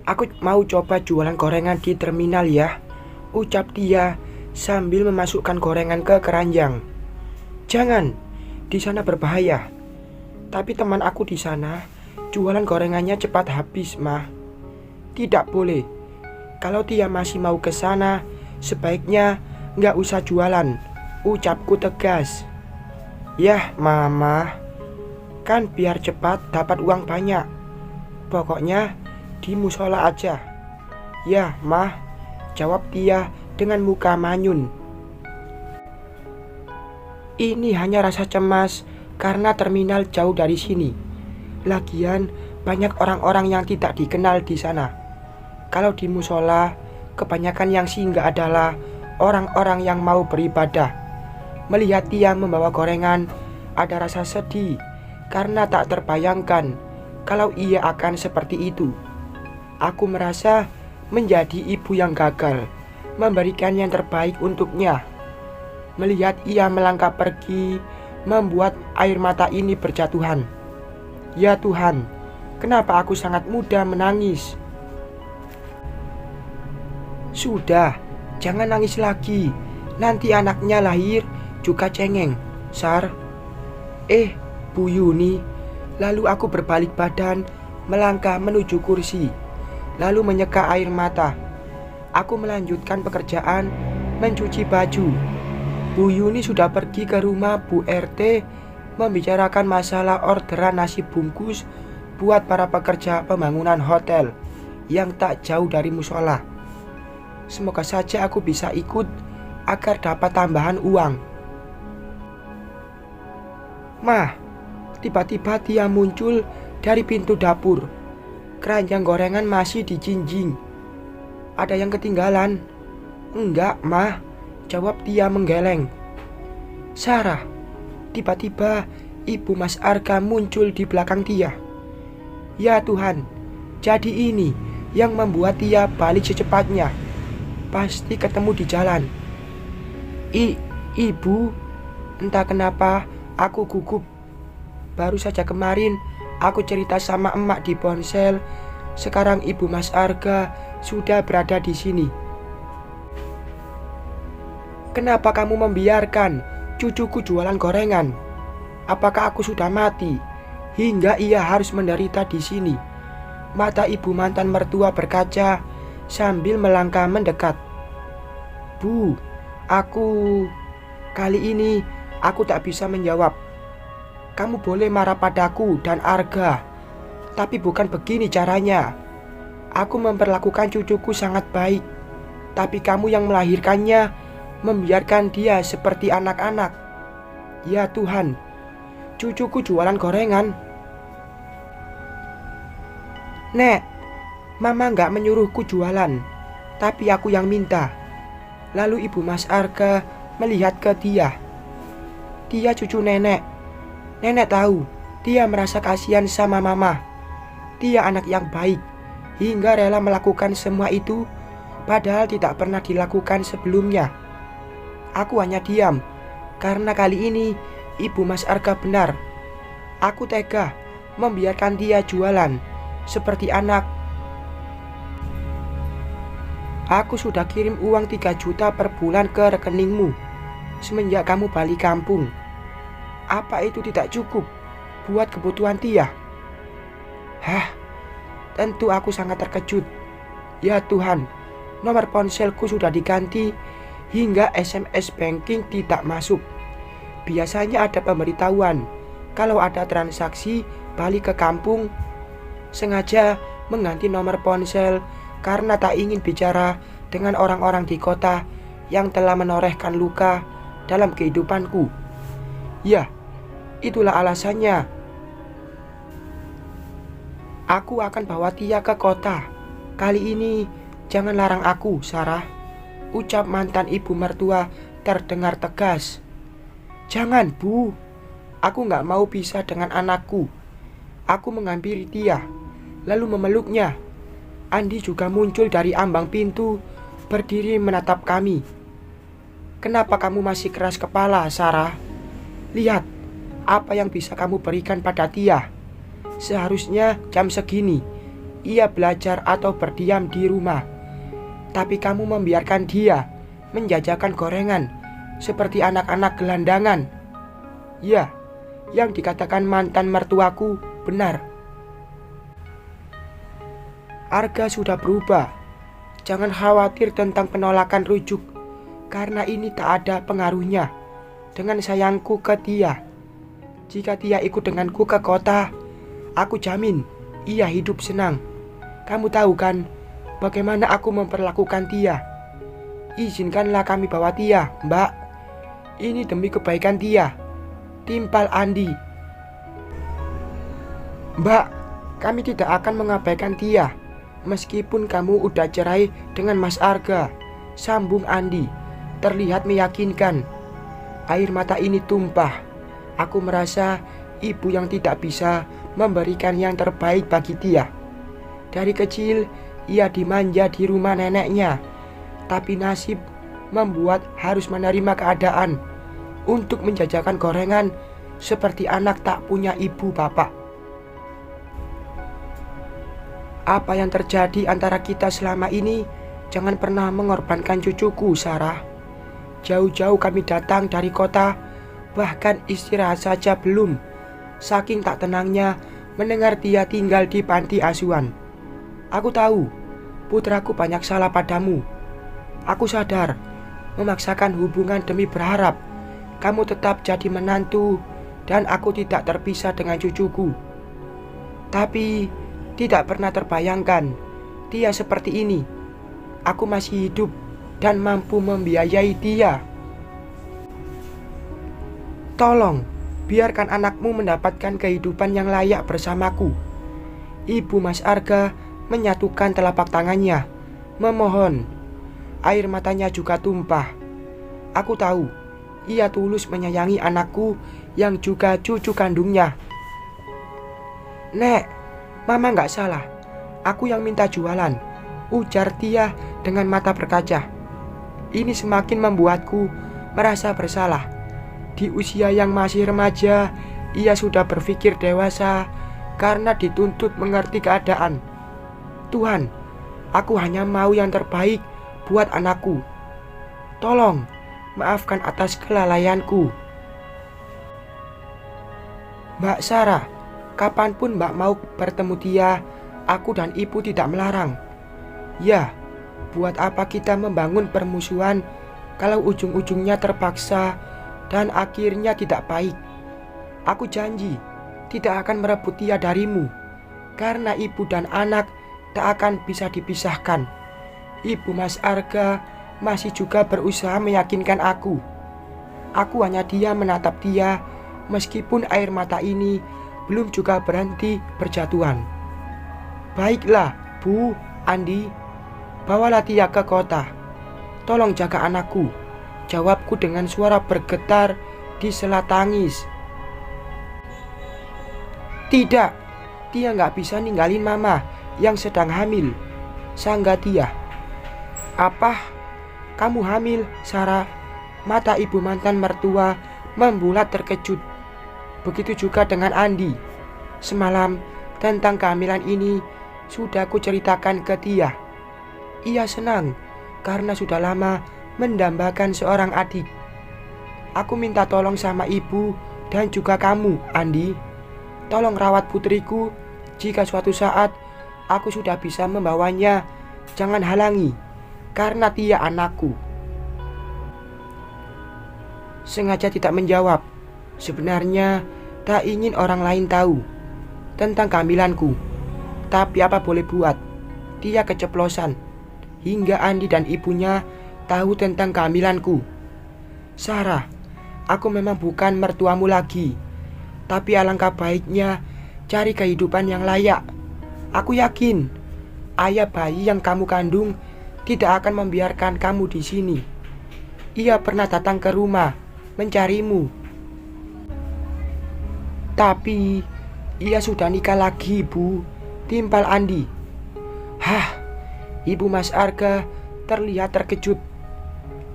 Aku mau coba jualan gorengan di terminal ya, ucap Tia sambil memasukkan gorengan ke keranjang. Jangan, di sana berbahaya. Tapi teman aku di sana jualan gorengannya cepat habis, mah. Tidak boleh. Kalau Tia masih mau ke sana, sebaiknya nggak usah jualan, ucapku tegas. Yah, mama, kan biar cepat dapat uang banyak. Pokoknya di musola aja. Ya, mah, jawab Tia dengan muka manyun. Ini hanya rasa cemas karena terminal jauh dari sini. Lagian banyak orang-orang yang tidak dikenal di sana. Kalau di musola, kebanyakan yang singgah adalah orang-orang yang mau beribadah. Melihat Tia membawa gorengan, ada rasa sedih karena tak terbayangkan kalau ia akan seperti itu. Aku merasa menjadi ibu yang gagal memberikan yang terbaik untuknya. Melihat ia melangkah pergi membuat air mata ini berjatuhan. Ya Tuhan, kenapa aku sangat mudah menangis? Sudah, jangan nangis lagi. Nanti anaknya lahir juga cengeng, Sar. Bu Yuni. Lalu aku berbalik badan melangkah menuju kursi, lalu menyeka air mata. Aku melanjutkan pekerjaan mencuci baju. Bu Yuni sudah pergi ke rumah Bu RT membicarakan masalah orderan nasi bungkus buat para pekerja pembangunan hotel yang tak jauh dari musola. Semoga saja aku bisa ikut agar dapat tambahan uang. Mah, tiba-tiba Tia muncul dari pintu dapur. Keranjang gorengan masih dijinjing. Ada yang ketinggalan? Enggak, Mah, jawab Tia menggeleng. Sarah, tiba-tiba Ibu Mas Arga muncul di belakang Tia. Ya Tuhan, jadi ini yang membuat Tia balik secepatnya. Pasti ketemu di jalan. Ibu, entah kenapa aku gugup. Baru saja kemarin aku cerita sama emak di ponsel. Sekarang Ibu Mas Arga sudah berada di sini. Kenapa kamu membiarkan cucuku jualan gorengan? Apakah aku sudah mati hingga ia harus menderita di sini? Mata ibu mantan mertua berkaca sambil melangkah mendekat. Bu, kali ini aku tak bisa menjawab. Kamu boleh marah padaku dan Arga, tapi bukan begini caranya. Aku memperlakukan cucuku sangat baik, tapi kamu yang melahirkannya membiarkan dia seperti anak-anak. Ya Tuhan, cucuku jualan gorengan. Nek, Mama gak menyuruhku jualan, tapi aku yang minta. Lalu Ibu Mas Arga melihat ke Tia. Tia cucu nenek. Nenek tahu Tia merasa kasihan sama Mama. Tia anak yang baik hingga rela melakukan semua itu, padahal tidak pernah dilakukan sebelumnya. Aku hanya diam karena kali ini Ibu Mas Arga benar. Aku tega membiarkan dia jualan seperti anak. Aku sudah kirim uang 3 juta per bulan ke rekeningmu semenjak kamu balik kampung. Apa itu tidak cukup buat kebutuhan Tia? Tentu aku sangat terkejut. Ya Tuhan, nomor ponselku sudah diganti hingga SMS banking tidak masuk. Biasanya ada pemberitahuan kalau ada transaksi balik ke kampung. Sengaja mengganti nomor ponsel karena tak ingin bicara dengan orang-orang di kota yang telah menorehkan luka dalam kehidupanku. Ya, itulah alasannya. Aku akan bawa Tia ke kota. Kali ini jangan larang aku, Sarah, ucap mantan ibu mertua terdengar tegas. Jangan, Bu. Aku gak mau pisah dengan anakku. Aku menghampiri Tia, lalu memeluknya. Andi juga muncul dari ambang pintu, berdiri menatap kami. Kenapa kamu masih keras kepala, Sarah? Lihat apa yang bisa kamu berikan pada Tia. Seharusnya jam segini ia belajar atau berdiam di rumah. Tapi kamu membiarkan dia menjajakan gorengan seperti anak-anak gelandangan. Ya, yang dikatakan mantan mertuaku benar. Arga sudah berubah. Jangan khawatir tentang penolakan rujuk, karena ini tak ada pengaruhnya dengan sayangku ke Tia. Jika Tia ikut denganku ke kota, aku jamin ia hidup senang. Kamu tahu kan bagaimana aku memperlakukan Tia? Izinkanlah kami bawa Tia, Mbak. Ini demi kebaikan Tia. Timpal Andi. Mbak, kami tidak akan mengabaikan Tia. Meskipun kamu udah cerai dengan Mas Arga, sambung Andi, terlihat meyakinkan. Air mata ini tumpah. Aku merasa ibu yang tidak bisa memberikan yang terbaik bagi Tia. Dari kecil ia dimanja di rumah neneknya, tapi nasib membuat harus menerima keadaan untuk menjajakan gorengan seperti anak tak punya ibu bapak. Apa yang terjadi antara kita selama ini, jangan pernah mengorbankan cucuku, Sarah. Jauh-jauh kami datang dari kota, bahkan istirahat saja belum. Saking tak tenangnya mendengar Tia tinggal di panti asuhan. Aku tahu putraku banyak salah padamu. Aku sadar memaksakan hubungan demi berharap kamu tetap jadi menantu dan aku tidak terpisah dengan cucuku. Tapi tidak pernah terbayangkan Tia seperti ini. Aku masih hidup dan mampu membiayai Tia. Tolong, biarkan anakmu mendapatkan kehidupan yang layak bersamaku. Ibu Mas Arga menyatukan telapak tangannya, memohon. Air matanya juga tumpah. Aku tahu, ia tulus menyayangi anakku yang juga cucu kandungnya. Nek, Mama gak salah. Aku yang minta jualan, ujar Tia dengan mata berkaca. Ini semakin membuatku merasa bersalah. Di usia yang masih remaja, ia sudah berpikir dewasa karena dituntut mengerti keadaan. Tuhan, aku hanya mau yang terbaik buat anakku. Tolong, maafkan atas kelalaianku. Mbak Sarah, kapanpun Mbak mau bertemu Tia, aku dan ibu tidak melarang. Ya, buat apa kita membangun permusuhan kalau ujung-ujungnya terpaksa dan akhirnya tidak baik. Aku janji tidak akan merebut Tia darimu, karena ibu dan anak tak akan bisa dipisahkan. Ibu Mas Arga masih juga berusaha meyakinkan aku. Aku hanya diam menatap Tia meskipun air mata ini belum juga berhenti berjatuhan. Baiklah, Bu, Andi, bawalah Tia ke kota. Tolong jaga anakku, jawabku dengan suara bergetar di sela tangis. Tidak, Tia gak bisa ninggalin Mama yang sedang hamil, sangga Tia. Apa? Kamu hamil, Sarah? Mata ibu mantan mertua membulat terkejut. Begitu juga dengan Andi. Semalam tentang kehamilan ini sudah ku ceritakan ke Tia. Ia senang karena sudah lama mendambakan seorang adik. Aku minta tolong sama ibu dan juga kamu, Andi. Tolong rawat putriku. Jika suatu saat aku sudah bisa membawanya, jangan halangi, karena Tia anakku. Sengaja tidak menjawab. Sebenarnya tak ingin orang lain tahu tentang kehamilanku. Tapi apa boleh buat, Tia keceplosan. Hingga Andi dan ibunya tahu tentang kehamilanku. Sarah, aku memang bukan mertuamu lagi, tapi alangkah baiknya cari kehidupan yang layak. Aku yakin ayah bayi yang kamu kandung tidak akan membiarkan kamu di sini. Ia pernah datang ke rumah mencarimu, tapi ia sudah nikah lagi, Bu, timpal Andi. Hah, Ibu Mas Arga terlihat terkejut.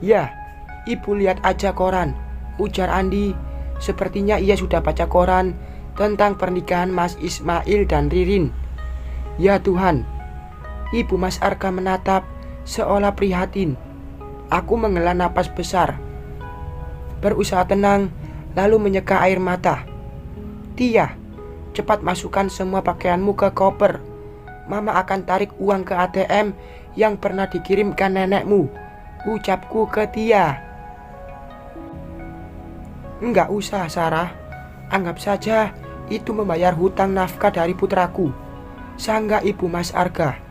Ya, Ibu lihat aja koran, ujar Andi. Sepertinya ia sudah baca koran tentang pernikahan Mas Ismail dan Ririn. Ya Tuhan. Ibu Mas Arga menatap seolah prihatin. Aku menghela napas besar, berusaha tenang, lalu menyeka air mata. Tia, cepat masukkan semua pakaianmu ke koper. Mama akan tarik uang ke ATM yang pernah dikirimkan nenekmu, ucapku ke Tia. Enggak usah, Sarah. Anggap saja itu membayar hutang nafkah dari putraku, sanggah Ibu Mas Arga.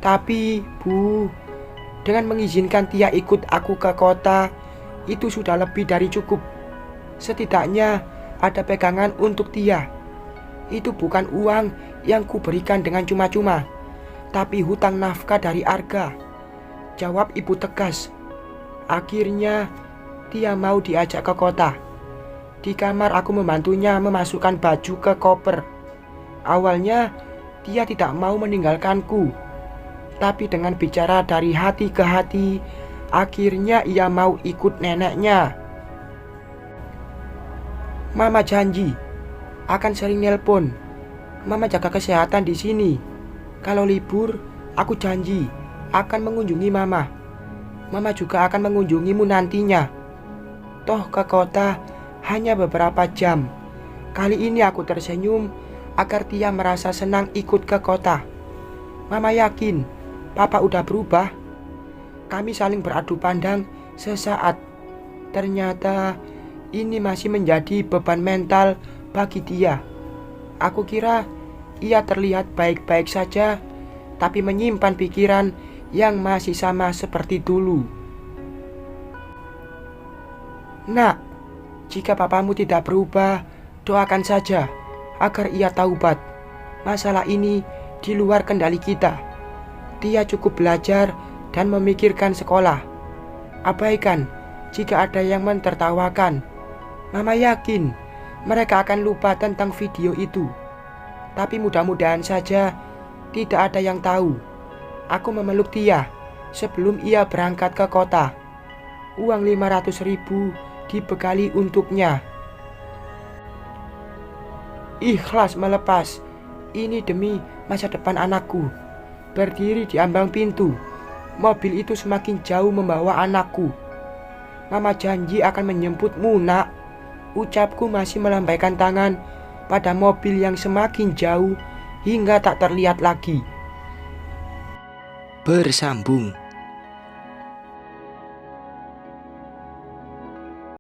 Tapi, Bu, dengan mengizinkan Tia ikut aku ke kota, itu sudah lebih dari cukup. Setidaknya ada pegangan untuk Tia. Itu bukan uang yang kuberikan dengan cuma-cuma, tapi hutang nafkah dari Arga, jawab ibu tegas. Akhirnya Tia mau diajak ke kota. Di kamar aku membantunya memasukkan baju ke koper. Awalnya Tia tidak mau meninggalkanku, tapi dengan bicara dari hati ke hati, akhirnya ia mau ikut neneknya. Mama janji akan sering nelpon. Mama jaga kesehatan di sini. Kalau libur, aku janji akan mengunjungi Mama. Mama juga akan mengunjungimu nantinya. Toh ke kota hanya beberapa jam. Kali ini aku tersenyum agar Tia merasa senang ikut ke kota. Mama yakin Papa udah berubah. Kami saling beradu pandang sesaat. Ternyata ini masih menjadi beban mental bagi Tia. Aku kira ia terlihat baik-baik saja, tapi menyimpan pikiran yang masih sama seperti dulu. Nak, jika papamu tidak berubah, doakan saja agar ia taubat. Masalah ini di luar kendali kita. Tia cukup belajar dan memikirkan sekolah. Abaikan jika ada yang mentertawakan. Mama yakin mereka akan lupa tentang video itu. Tapi mudah-mudahan saja tidak ada yang tahu. Aku memeluk Tia sebelum ia berangkat ke kota. Uang 500.000 dibekali untuknya. Ikhlas melepas. Ini demi masa depan anakku. Berdiri di ambang pintu, mobil itu semakin jauh membawa anakku. Mama janji akan menjemputmu, nak. Ucapku masih melambaikan tangan pada mobil yang semakin jauh hingga tak terlihat lagi. Bersambung.